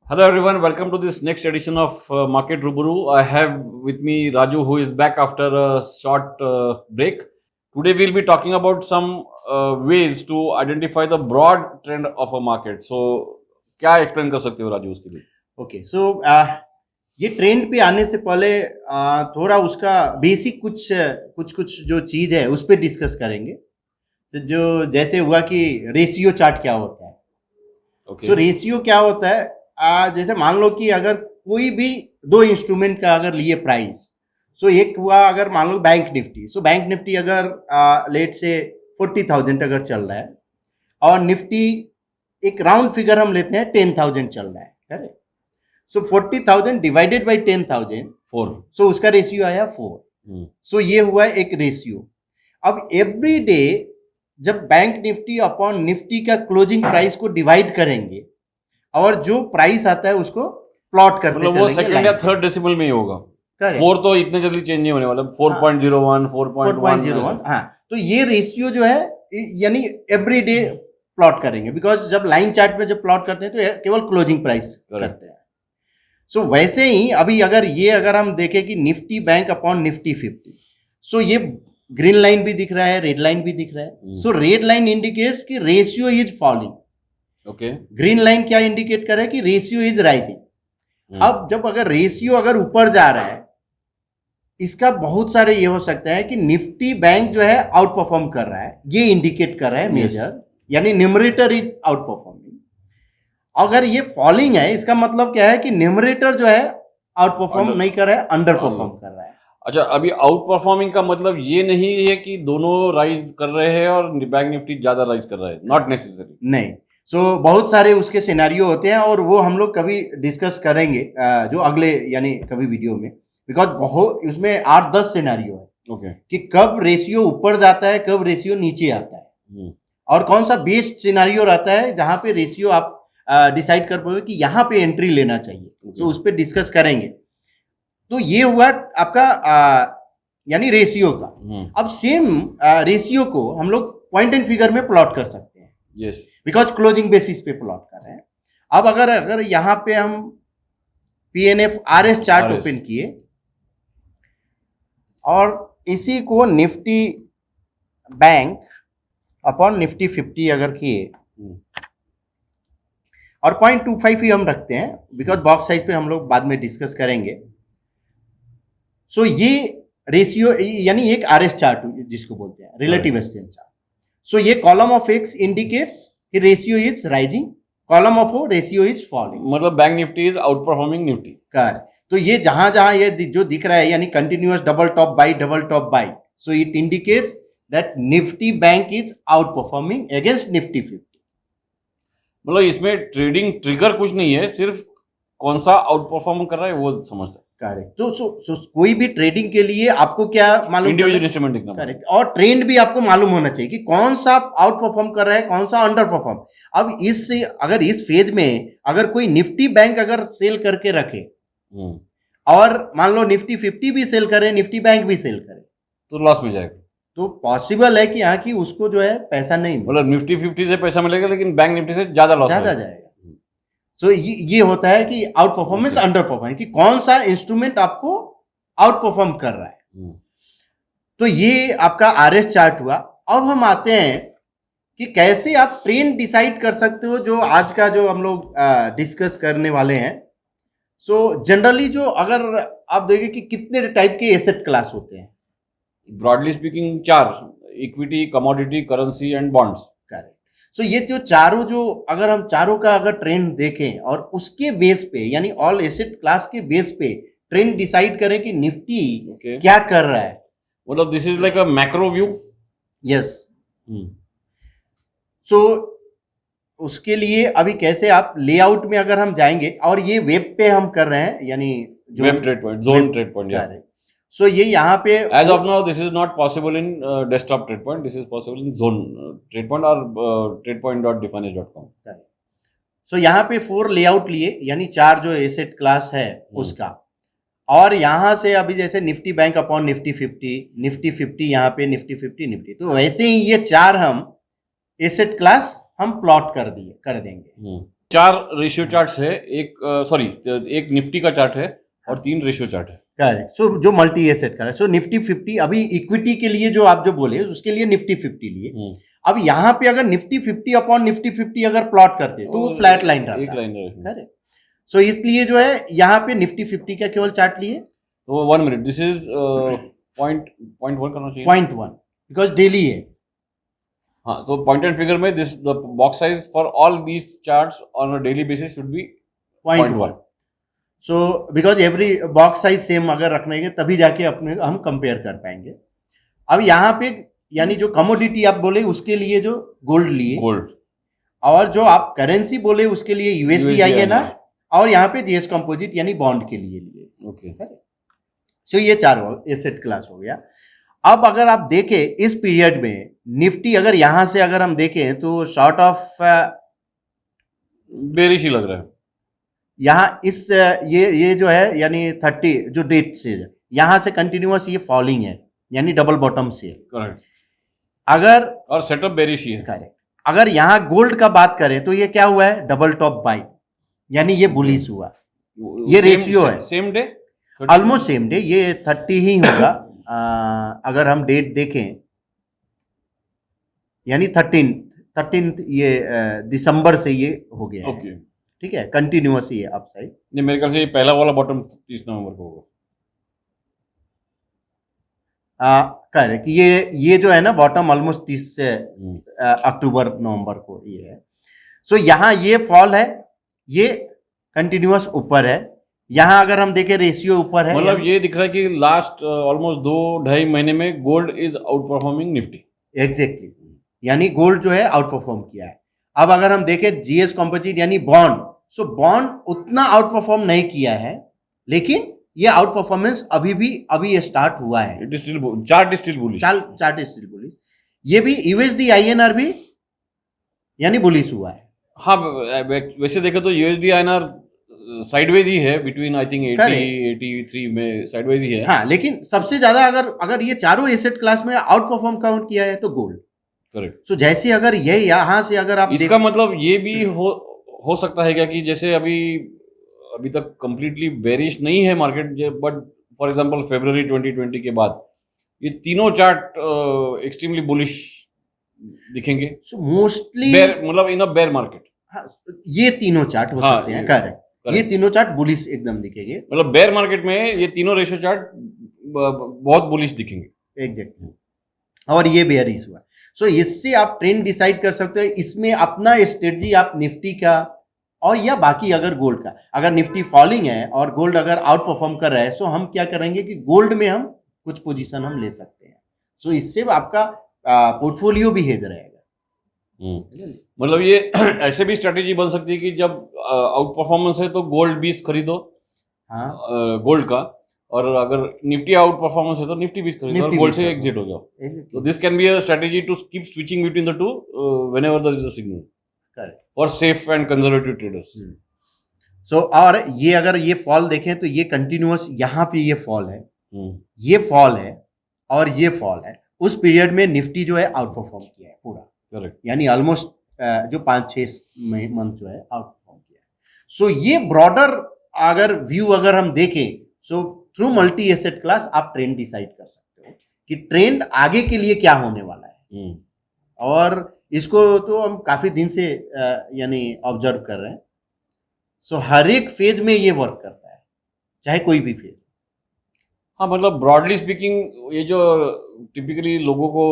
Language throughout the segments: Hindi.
Hello everyone, welcome to this next edition of Market Ruburu. I have with me Raju, who is back after a short break. Today we'll be talking about some ways to identify the broad trend of a market. So क्या explain कर सकते हो राजू उसके लिए? ओके सो ये ट्रेंड पे आने से पहले थोड़ा उसका बेसिक कुछ जो चीज है उस पर डिस्कस करेंगे। तो जो जैसे हुआ कि रेशियो चार्ट क्या होता है। Okay. सो रेशियो क्या होता है, जैसे मान लो कि अगर कोई भी दो इंस्ट्रूमेंट का अगर लिए प्राइस, सो एक हुआ अगर मान लो bank Nifty, so bank Nifty अगर लेट से 40,000 अगर चल रहा है और निफ्टी एक राउंड फिगर हम लेते हैं 10,000 चल रहा है, करेक्ट। So 40,000 divided by 10,000 4. सो उसका रेशियो आया 4। सो ये हुआ एक रेशियो। अब एवरी डे जब बैंक निफ्टी अपॉन निफ्टी का क्लोजिंग प्राइस को डिवाइड करेंगे और जो प्राइस आता है उसको प्लॉट करते मतलब वो सेकंड या थर्ड डेसिमल में ही होगा। 4 तो इतने जल्दी चेंज नहीं होने वाला। 4.01, 4.1। हाँ, तो ये रेशियो जो है यानी एवरी डे प्लॉट करेंगे, बिकॉज जब लाइन चार्ट में जब प्लॉट करते हैं तो केवल क्लोजिंग प्राइस करते हैं। सो वैसे ही अभी अगर हम देखें कि निफ्टी बैंक अपॉन निफ्टी 50, सो ये ग्रीन लाइन भी दिख रहा है, रेड लाइन भी दिख रहा है। सो रेड लाइन इंडिकेट्स कि ratio is falling. Okay. Green line क्या इंडिकेट कर रहा है कि रेशियो इज राइजिंग। अब जब अगर रेशियो अगर ऊपर जा रहा है, इसका बहुत सारे ये हो सकता है कि निफ्टी बैंक जो है आउट परफॉर्म कर रहा है, ये इंडिकेट कर रहा है मेजर, यानी न्यूमरेटर इज आउट परफॉर्मिंग। अगर ये फॉलिंग है, इसका मतलब क्या है कि न्यूमरेटर जो है आउट परफॉर्म नहीं कर रहा है, अंडर परफॉर्म कर रहा है। अच्छा, अभी आउट परफॉर्मिंग का मतलब ये नहीं है कि दोनों राइज कर रहे हैं और बैंक निफ्टी ज्यादा राइज कर रहा है, नॉट नेसेसरी। नहीं, सो बहुत सारे उसके सिनेरियो होते हैं और वो हम लोग कभी डिस्कस करेंगे जो अगले यानी कभी वीडियो में, बिकॉज बहुत उसमें 8-10 सिनेरियो है। ओके। कि कब रेशियो ऊपर जाता है, कब रेशियो नीचे आता है, और कौन सा बेस्ट सिनेरियो रहता है जहां पे रेशियो आप डिसाइड कर पाओगे कि यहाँ पे एंट्री लेना चाहिए। तो उस पर डिस्कस करेंगे। तो ये हुआ आपका यानी रेशियो का। अब सेम रेशियो को हम लोग पॉइंट एंड फिगर में प्लॉट कर सकते हैं। यस, बिकॉज क्लोजिंग बेसिस पे प्लॉट कर रहे हैं। अब अगर यहाँ पे हम पीएनएफ आरएस चार्ट ओपन किए और इसी को निफ्टी बैंक अपॉन निफ्टी 50 अगर किए और 0.25 ही हम रखते हैं, बिकॉज बॉक्स साइज पे हम लोग बाद में डिस्कस करेंगे। सो ये रेशियो यानी एक आरएस चार्ट जिसको बोलते हैं रिलेटिव स्ट्रेंथ चार्ट। सो ये कॉलम ऑफ एक्स इंडिकेट्स कि ratio is rising, column of O ratio is falling. मतलब bank Nifty is outperforming Nifty. Correct. तो ये जहां जहां ये जो दिख रहा है यानी continuous double top by, so it indicates that Nifty bank is out performing against Nifty 50। मतलब इसमें ट्रेडिंग ट्रिगर कुछ नहीं है, सिर्फ कौन सा आउट परफॉर्म कर रहा है वो समझता है। करेक्ट। तो कोई भी ट्रेडिंग के लिए आपको क्या मालूम, इंडिविजुअल इंस्ट्रूमेंट दिखना। करेक्ट। और ट्रेंड भी आपको मालूम होना चाहिए कि कौन सा आउट परफॉर्म कर रहा है, कौन सा अंडर परफॉर्म। अब अगर इस फेज में अगर कोई निफ्टी बैंक अगर सेल करके रखे और मान लो निफ्टी 50 भी सेल करे, निफ्टी बैंक भी सेल करे, तो लॉस में जाएगा। तो पॉसिबल है कि यहाँ की उसको जो है पैसा नहीं मिले। मतलब निफ्टी 50 से पैसा मिलेगा लेकिन बैंक निफ्टी से ज्यादा लॉस जाएगा। सो ये होता है कि आउट परफॉर्मेंस अंडर परफॉर्मेंस, कि कौन सा इंस्ट्रूमेंट आपको आउट परफॉर्म कर रहा है। तो ये आपका आरएस चार्ट हुआ। अब हम आते हैं कि कैसे आप ट्रेंड डिसाइड कर सकते हो, जो आज का जो हम लोग डिस्कस करने वाले हैं। सो जनरली जो अगर आप देखिए कि कितने टाइप के एसेट क्लास होते हैं, broadly speaking 4: equity, commodity, currency and bonds. Correct. So ये जो चारों अगर हम चारों का अगर ट्रेंड देखें और उसके बेस पे यानी ऑल एसेट क्लास के बेस पे ट्रेंड डिसाइड करें कि निफ्टी क्या कर रहा है। मतलब this is like a macro view. Yes. So उसके लिए अभी कैसे आप लेआउट में अगर हम जाएंगे, और ये वेब पे हम कर रहे हैं यानी जो web trade point, zone trade point. So ये यहाँ पे as of now this is not possible in desktop trade point, this is possible in zone trade point और tradepoint.definage.com। सो यहाँ पे 4 लेआउट लिए यानी 4 जो एसेट क्लास है उसका, और यहाँ से अभी जैसे निफ्टी बैंक अपॉन निफ्टी 50 यहाँ पे निफ्टी 50 निफ्टी, तो वैसे ही ये 4 हम एसेट क्लास हम प्लॉट कर देंगे। 4 रेशियो चार्ट्स है, एक निफ्टी का चार्ट है और 3 रेशियो चार्ट है। करेक्ट। सो जो मल्टी एसेट का है, सो निफ्टी 50 अभी इक्विटी के लिए जो आप जो बोले उसके लिए निफ्टी 50 लिए। अब यहाँ पे अगर निफ्टी 50 अपॉन निफ्टी 50 अगर प्लॉट करते तो वो फ्लैट लाइन रहता, एक लाइन है। करेक्ट। सो इसलिए जो है यहाँ पे निफ्टी 50 का केवल चार्ट लिए। तो 1 मिनट, दिस इज पॉइंट 1 करना चाहिए, 0.1 बिकॉज डेली है। हाँ, तो पॉइंट एंड फिगर में this the box size for all these charts on a daily basis should be 0.1। So because every box size same अगर रखने के तभी जाके अपने हम कंपेयर कर पाएंगे। अब यहाँ पे यानी जो कमोडिटी आप बोले उसके लिए जो गोल्ड लिए, गोल्ड, और जो आप करेंसी बोले उसके लिए यूएसडी INR, और यहाँ पे जीएस कंपोजिट यानी बॉन्ड के लिए लिए। ओके, सो ये 4 एसेट क्लास हो गया। अब अगर आप देखें इस पीरियड में निफ्टी अगर यहां से अगर हम देखें तो शॉर्ट ऑफ बेरिश ही लग रहा है यहाँ इस ये जो है यानी 30 जो डेट से यहां से कंटिन्यूअस ये फॉलिंग है यानी डबल बॉटम से, करेक्ट, अगर और सेटअप बेरिश ही है, करेक्ट। अगर यहाँ गोल्ड का बात करें तो ये क्या हुआ है, डबल टॉप बाई यानी ये बुलिश हुआ। ये रेशियो है same day, almost same day, ये 30 ही होगा। अगर हम डेट देखें यानी 13 ये दिसंबर से ये हो गया ओके, है, ठीक है, कंटिन्यूअस ही है अप साइड। नहीं, मेरे ख्याल से ये पहला वाला बॉटम 30 नवंबर को होगा। करेक्ट, ये जो है ना बॉटम ऑलमोस्ट 30 से अक्टूबर नवंबर को ये है। सो यहाँ ये फॉल है, ये कंटिन्यूअस ऊपर है। यहाँ अगर हम देखें रेशियो ऊपर है, मतलब ये दिख रहा है कि लास्ट ऑलमोस्ट 2-2.5 महीने में gold is outperforming Nifty. Exactly, यानी गोल्ड जो है आउट परफॉर्म किया है। अब अगर हम देखें जीएस कंपोजिट यानी बॉन्ड, सो बॉन्ड उतना आउट परफॉर्म नहीं किया है, लेकिन ये आउट परफॉर्मेंस अभी ये स्टार्ट हुआ है। It is still chart is still bullish, chart is still bullish. ये भी यूएसडी INR भी यानी बुलिश हुआ है। हाँ, वैसे देखे तो यूएसडी INR साइडवेज ही है, बिटवीन आई थिंक 80-83 में साइडवेज ही है। हाँ, लेकिन सबसे ज्यादा अगर ये चारों एसेट क्लास में आउट परफॉर्म काउंट किया है तो गोल्ड, करेक्ट। सो जैसे अगर ये यहाँ से अगर आप इसका मतलब ये भी हो सकता है क्या कि जैसे अभी तक कंप्लीटली बेरिश नहीं है मार्केट, बट फॉर एग्जांपल फरवरी 2020 के बाद ये तीनों चार्ट एक्सट्रीमली बुलिश दिखेंगे, सो मोस्टली मतलब इन अ बेयर मार्केट। हाँ, ये तीनों चार्ट हो सकते हैं, करेक्ट। ये तीनों चार्ट बुलिश एकदम दिखेंगे, मतलब बेयर मार्केट में ये तीनों रेशियो चार्ट बहुत बुलिश दिखेंगे। एग्जैक्टली, और ये बेयरिश हुआ। सो इससे आप ट्रेंड डिसाइड कर सकते हो। इसमें अपना स्ट्रेटजी आप निफ्टी का और या बाकी अगर गोल्ड का, अगर निफ्टी फॉलिंग है और गोल्ड अगर आउट परफॉर्म कर रहा है, सो हम क्या करेंगे कि गोल्ड में हम कुछ पोजीशन हम ले सकते हैं। सो इससे आपका पोर्टफोलियो भी हेज रहेगा। मतलब ये ऐसे भी स्ट्रेटेजी बन सकती है कि जब आउट परफॉर्मेंस है तो गोल्ड 20 खरीदो, हाँ, गोल्ड का, और अगर निफ्टी आउट परफॉर्मेंस है तो निफ्टी 20 खरीदो और गोल्ड से एग्जिट हो जाओ। तो this can be a strategy to keep switching between the two whenever there is a signal, correct, for safe and conservative traders. So और ये अगर ये फॉल देखें तो ये कंटिन्यूअस यहाँ पे ये फॉल है, ये फॉल है और ये फॉल है। उस पीरियड में निफ्टी जो है आउट परफॉर्म किया है पूरा, करेक्ट, यानी ऑलमोस्ट जो 5-6 मंथ जो है आउट परफॉर्म किया है। सो ये ब्रॉडर अगर व्यू अगर हम देखें, so through multi asset class आप ट्रेंड डिसाइड कर सकते हो कि ट्रेंड आगे के लिए क्या होने वाला है। और इसको तो हम काफी दिन से यानी ऑब्जर्व कर रहे हैं। सो हर एक फेज में ये वर्क करता है, चाहे कोई भी फेज। हाँ, मतलब ब्रॉडली स्पीकिंग ये जो टिपिकली लोगों को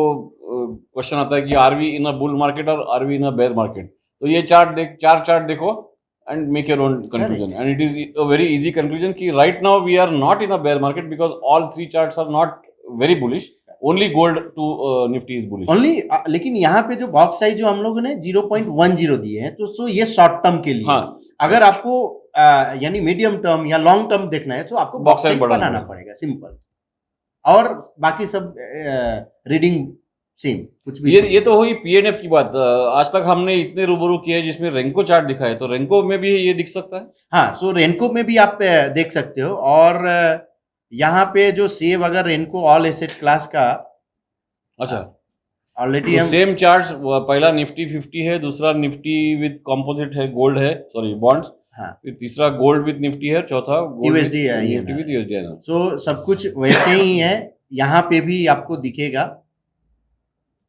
क्वेश्चन आता है कि are we in a bull market और are we in a bear market, तो ये चार चार्ट देखो and make your own conclusion. And it is a very easy conclusion कि right now we are not in a bear market because all 3 charts are not very bullish. Only gold to nifty is bullish. Only लेकिन यहाँ पे जो बॉक्स साइज जो हम लोगों ने 0.10 दिए हैं, तो सो ये शॉर्ट टर्म के लिए। हाँ, अगर आपको यानी मीडियम टर्म या लॉन्ग टर्म देखना है तो आपको बॉक्स साइज बनाना पड़ेगा, सिंपल। और बाकी सब रीडिंग सेम, कुछ भी। ये तो हुई पीएनएफ की बात। आज तक हमने इतने रूबरू किए जिसमें रेंको चार्ट दिखा है, तो रेंको में भी ये दिख सकता है। हाँ, सो रेंको में भी आप देख सकते हो। और यहाँ पे जो सेव अगर रेंको ऑल एसेट क्लास का, अच्छा, ऑलरेडी हम सेम चार्ट्स, पहला निफ्टी 50 है, दूसरा निफ्टी विद कंपोजिट है, गोल्ड है, सॉरी बॉन्ड्स, हाँ फिर तीसरा गोल्ड विद निफ्टी है, चौथा गोल्ड USD है, निफ्टी विद यूएसडी है। तो सब कुछ वैसे ही है। यहाँ पे भी आपको दिखेगा,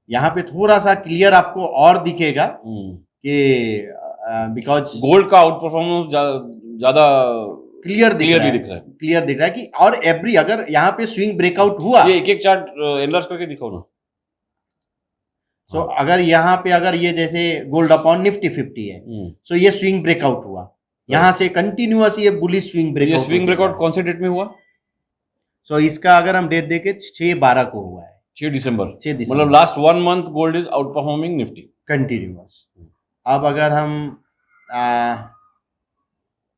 यहाँ पे थोड़ा सा क्लियर आपको और दिखेगा कि बिकॉज गोल्ड का आउट परफॉर्मेंस ज्यादा क्लियर दिख रहा क्लियरली है, दिख रहा है। क्लियर दिख रहा है कि और एवरी अगर यहाँ पे स्विंग ब्रेकआउट हुआ, ये एक एक चार्ट एनलार्ज करके दिखाओ ना। सो अगर यहाँ पे अगर ये जैसे गोल्ड अपॉन निफ्टी 50 है, सो ये स्विंग ब्रेकआउट हुआ, यहाँ से कंटिन्यूअस ये बुलिश स्विंग ये ब्रेकआउट, स्विंग ब्रेकआउट कौन से डेट में हुआ? सो इसका अगर हम डेट देखें 6/12 को हुआ है, 6 दिसंबर। 6 दिसंबर, मतलब last 1 month gold is outperforming Nifty continuous. अब अगर हम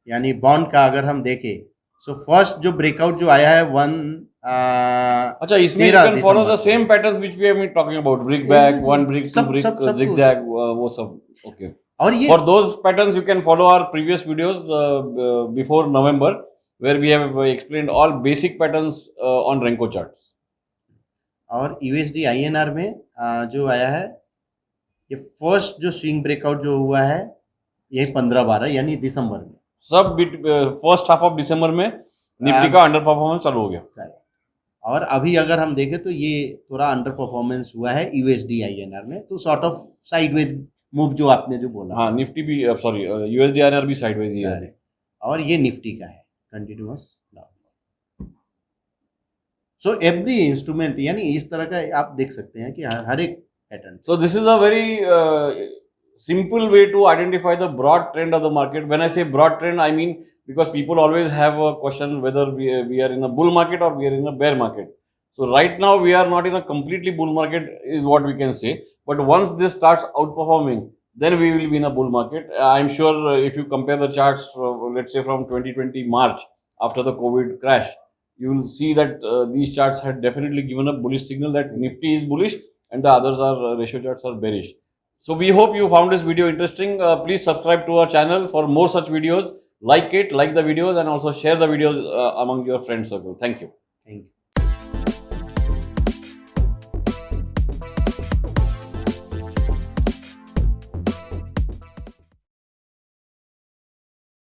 यानी बॉन्ड का अगर हम देखें, सो फर्स्ट जो ब्रेकआउट जो आया है अच्छा, इसमें you can follow the same patterns which we have been talking about, brick back, one brick, two brick, zigzag, वो सब। ओके, और ये for those patterns you can follow our previous videos before November, where we have explained all basic patterns on renko charts. और USD INR में जो आया है, ये फर्स्ट जो स्विंग ब्रेकआउट जो हुआ है ये 15/12 यानी दिसंबर में, सब फर्स्ट हाफ ऑफ दिसंबर में निफ्टी का अंडर परफॉर्मेंस चालू हो गया। और अभी अगर हम देखें तो ये थोड़ा अंडर परफॉर्मेंस हुआ है USD INR में, तो सॉर्ट ऑफ साइडवेज मूव जो आपने जो बोला, हाँ निफ्टी भी, सॉरी USD INR भी साइडवेज ही है, और ये निफ्टी का है continuous down. So every instrument यानी इस तरह का आप देख सकते हैं कि हर एक pattern. So this is a very simple way to identify the broad trend of the market. When I say broad trend, I mean because people always have a question whether we are in a bull market or we are in a bear market. So right now we are not in a completely bull market is what we can say. But once this starts outperforming, then we will be in a bull market. I'm sure if you compare the charts, let's say from 2020 March after the COVID crash, you will see that these charts had definitely given a bullish signal that Nifty is bullish and the others are ratio charts are bearish. So we hope you found this video interesting. Please subscribe to our channel for more such videos. Like the videos, and also share the videos among your friend circle. Thank you. Thank you.